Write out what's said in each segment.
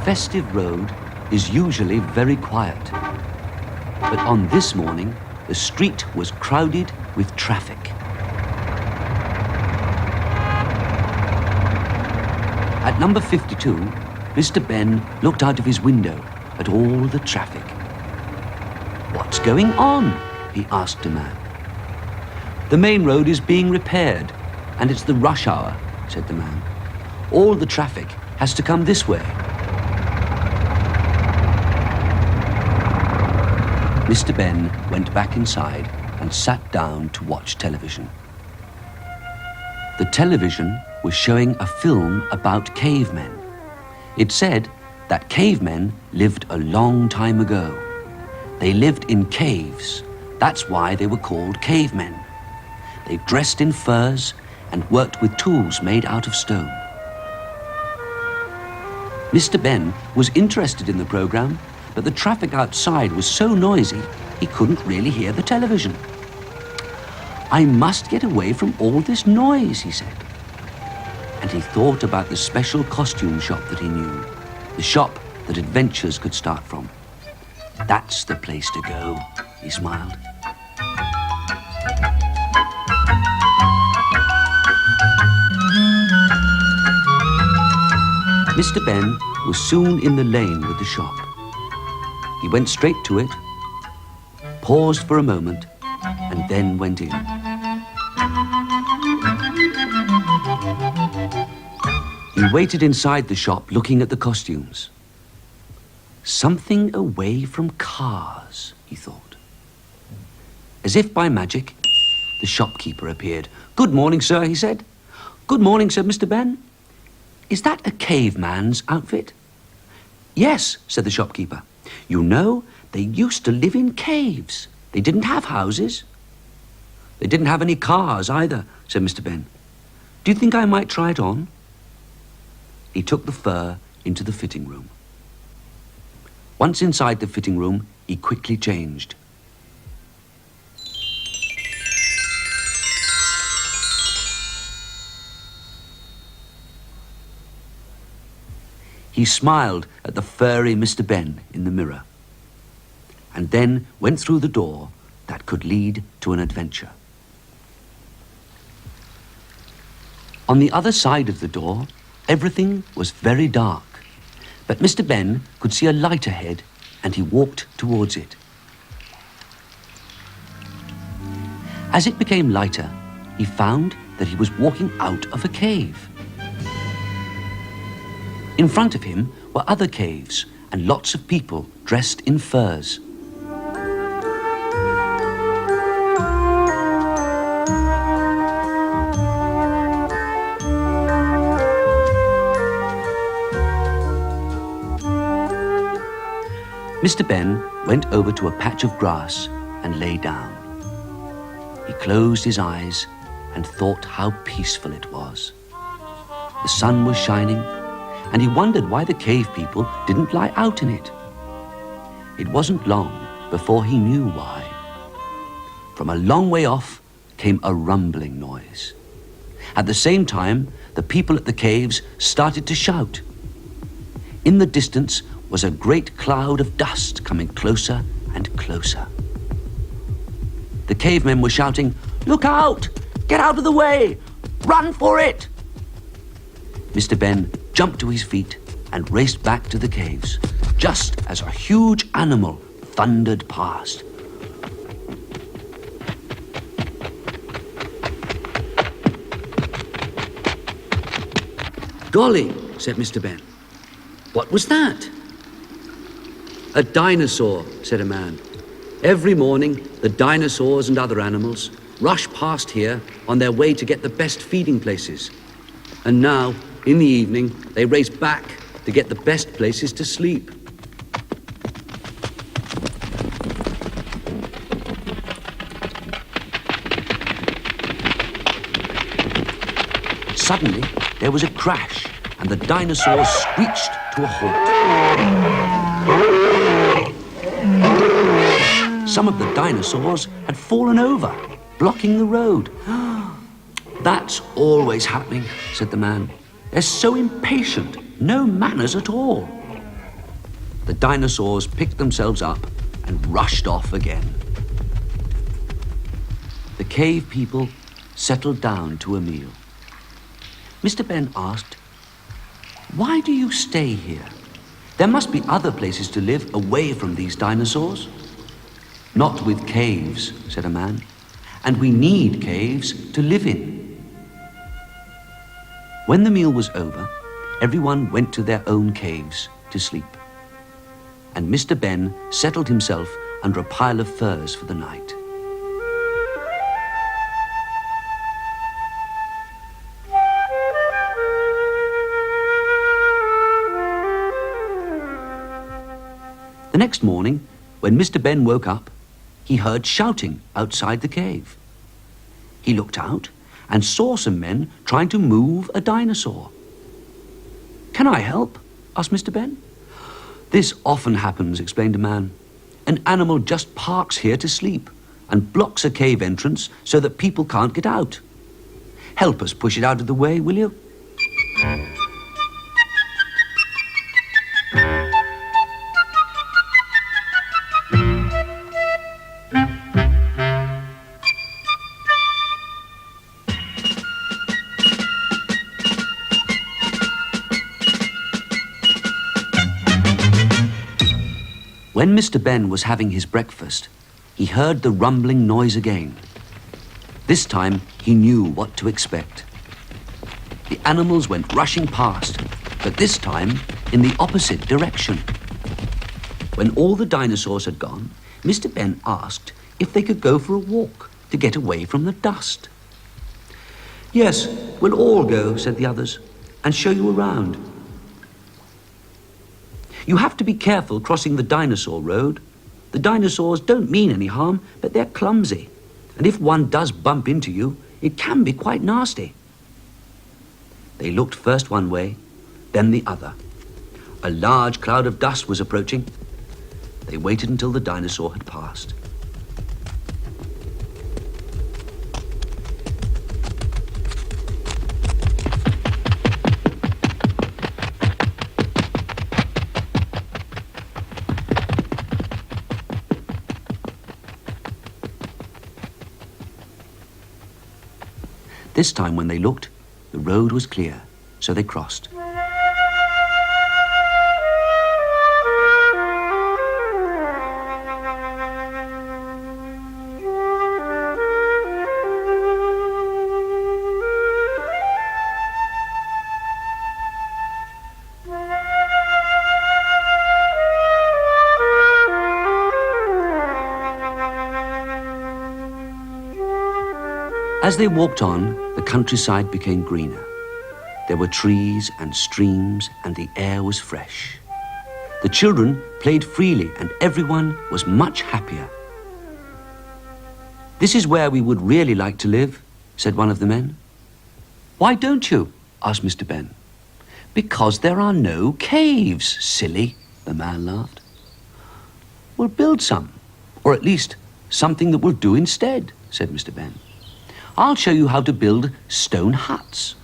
Festive Road is usually very quiet, but on this morning the street was crowded with traffic. At number 52, Mr. Benn looked out of his window at all the traffic. "What's going on?" he asked a man. "The main road is being repaired, and it's the rush hour," said the man. "All the traffic has to come this way." Mr. Benn went back inside and sat down to watch television. The television was showing a film about cavemen. It said that cavemen lived a long time ago. They lived in caves. That's why they were called cavemen. They dressed in furs and worked with tools made out of stone. Mr. Benn was interested in the program, but the traffic outside was so noisy he couldn't really hear the television. "I must get away from all this noise," he said. And he thought about the special costume shop that he knew, the shop that adventures could start from. "That's the place to go," he smiled. Mr. Benn was soon in the lane with the shop. He went straight to it, paused for a moment, and then went in. He waited inside the shop looking at the costumes. "Something away from cars," he thought. As if by magic, the shopkeeper appeared. "Good morning, sir," he said. "Good morning," said Mr. Benn. "Is that a caveman's outfit?" "Yes," said the shopkeeper. "You know, they used to live in caves. They didn't have houses." "They didn't have any cars either," said Mr. Benn. "Do you think I might try it on?" He took the fur into the fitting room. Once inside the fitting room, he quickly changed. He smiled at the furry Mr. Benn in the mirror, and then went through the door that could lead to an adventure. On the other side of the door, everything was very dark, but Mr. Benn could see a light ahead, and he walked towards it. As it became lighter, he found that he was walking out of a cave. In front of him were other caves and lots of people dressed in furs. Mr. Benn went over to a patch of grass and lay down. He closed his eyes and thought how peaceful it was. The sun was shining, and he wondered why the cave people didn't lie out in it. It wasn't long before he knew why. From a long way off came a rumbling noise. At the same time, the people at the caves started to shout. In the distance was a great cloud of dust coming closer and closer. The cavemen were shouting, "Look out! Get out of the way! Run for it!" Mr. Benn jumped to his feet and raced back to the caves, just as a huge animal thundered past. "Golly," said Mr. Benn. "What was that?" "A dinosaur," said a man. "Every morning, the dinosaurs and other animals rush past here on their way to get the best feeding places. And now, in the evening, they race back to get the best places to sleep. Suddenly, there was a crash, and the dinosaurs screeched to a halt. Some of the dinosaurs had fallen over, blocking the road. "That's always happening," said the man. "They're so impatient, no manners at all." The dinosaurs picked themselves up and rushed off again. The cave people settled down to a meal. Mr. Benn asked, "Why do you stay here? There must be other places to live away from these dinosaurs." "Not with caves," said a man, "and we need caves to live in." When the meal was over, everyone went to their own caves to sleep. And Mr. Benn settled himself under a pile of furs for the night. The next morning, when Mr. Benn woke up, he heard shouting outside the cave. He looked out and saw some men trying to move a dinosaur. "Can I help?" asked Mr. Benn. "This often happens," explained a man. "An animal just parks here to sleep and blocks a cave entrance so that people can't get out. Help us push it out of the way, will you?" When Mr. Benn was having his breakfast, he heard the rumbling noise again. This time, he knew what to expect. The animals went rushing past, but this time in the opposite direction. When all the dinosaurs had gone, Mr. Benn asked if they could go for a walk to get away from the dust. "Yes, we'll all go," said the others, "and show you around. You have to be careful crossing the dinosaur road. The dinosaurs don't mean any harm, but they're clumsy. And if one does bump into you, it can be quite nasty." They looked first one way, then the other. A large cloud of dust was approaching. They waited until the dinosaur had passed. This time when they looked, the road was clear, so they crossed. As they walked on, the countryside became greener. There were trees and streams, and the air was fresh. The children played freely, and everyone was much happier. "This is where we would really like to live," said one of the men. "Why don't you?" asked Mr. Benn. "Because there are no caves, silly," the man laughed. "We'll build some, or at least something that will do instead," said Mr. Benn. "I'll show you how to build stone huts.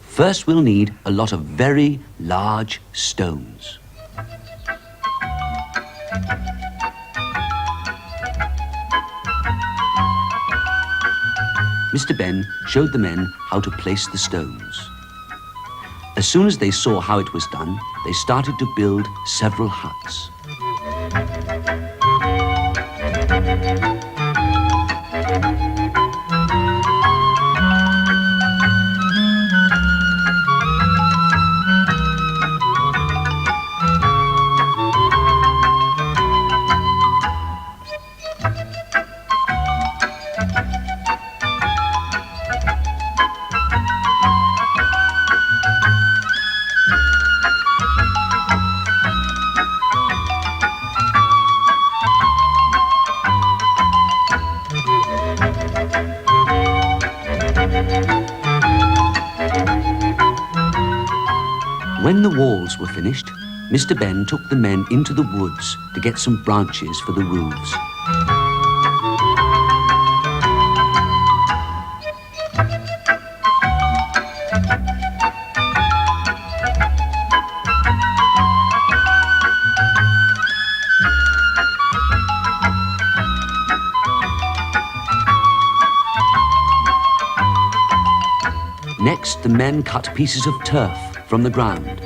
First, we'll need a lot of very large stones." Mr. Benn showed the men how to place the stones. As soon as they saw how it was done, they started to build several huts. When the walls were finished, Mr. Benn took the men into the woods to get some branches for the roofs. Next, the men cut pieces of turf from the ground.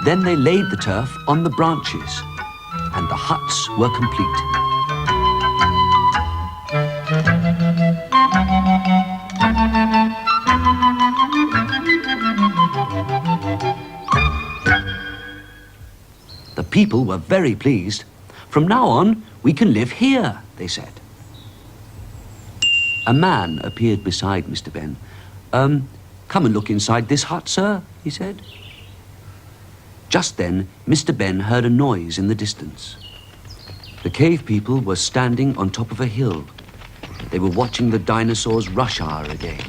Then they laid the turf on the branches, and the huts were complete. The people were very pleased. "From now on, we can live here," they said. A man appeared beside Mr. Benn. Come and look inside this hut, sir," he said. Just then, Mr. Benn heard a noise in the distance. The cave people were standing on top of a hill. They were watching the dinosaurs' rush hour again.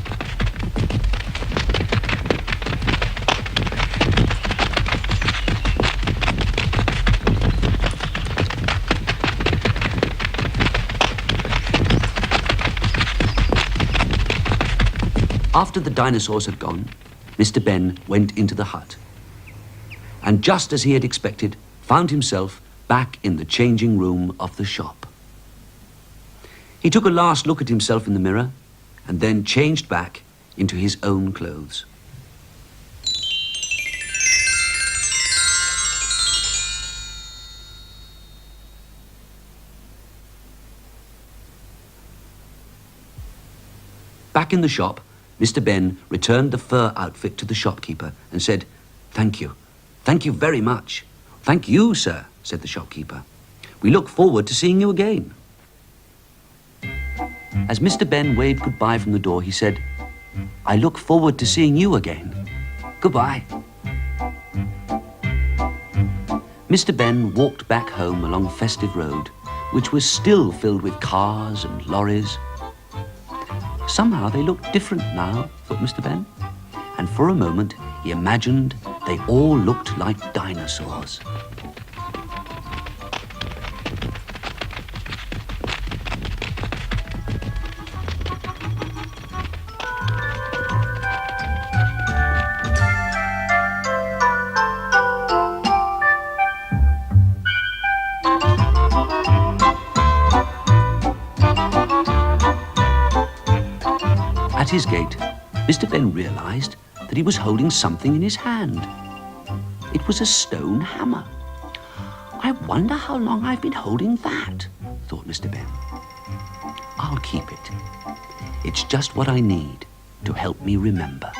After the dinosaurs had gone, Mr. Benn went into the hut, and just as he had expected, found himself back in the changing room of the shop. He took a last look at himself in the mirror and then changed back into his own clothes. Back in the shop, Mr. Benn returned the fur outfit to the shopkeeper and said, "Thank you. Thank you very much." "Thank you, sir," said the shopkeeper. "We look forward to seeing you again." As Mr. Benn waved goodbye from the door, he said, "I look forward to seeing you again. Goodbye." Mr. Benn walked back home along Festive Road, which was still filled with cars and lorries. Somehow they looked different now, thought Mr. Benn, and for a moment he imagined they all looked like dinosaurs. At his gate, Mr. Benn realized that he was holding something in his hand. It was a stone hammer. "I wonder how long I've been holding that," thought Mr. Benn. "I'll keep it. It's just what I need to help me remember."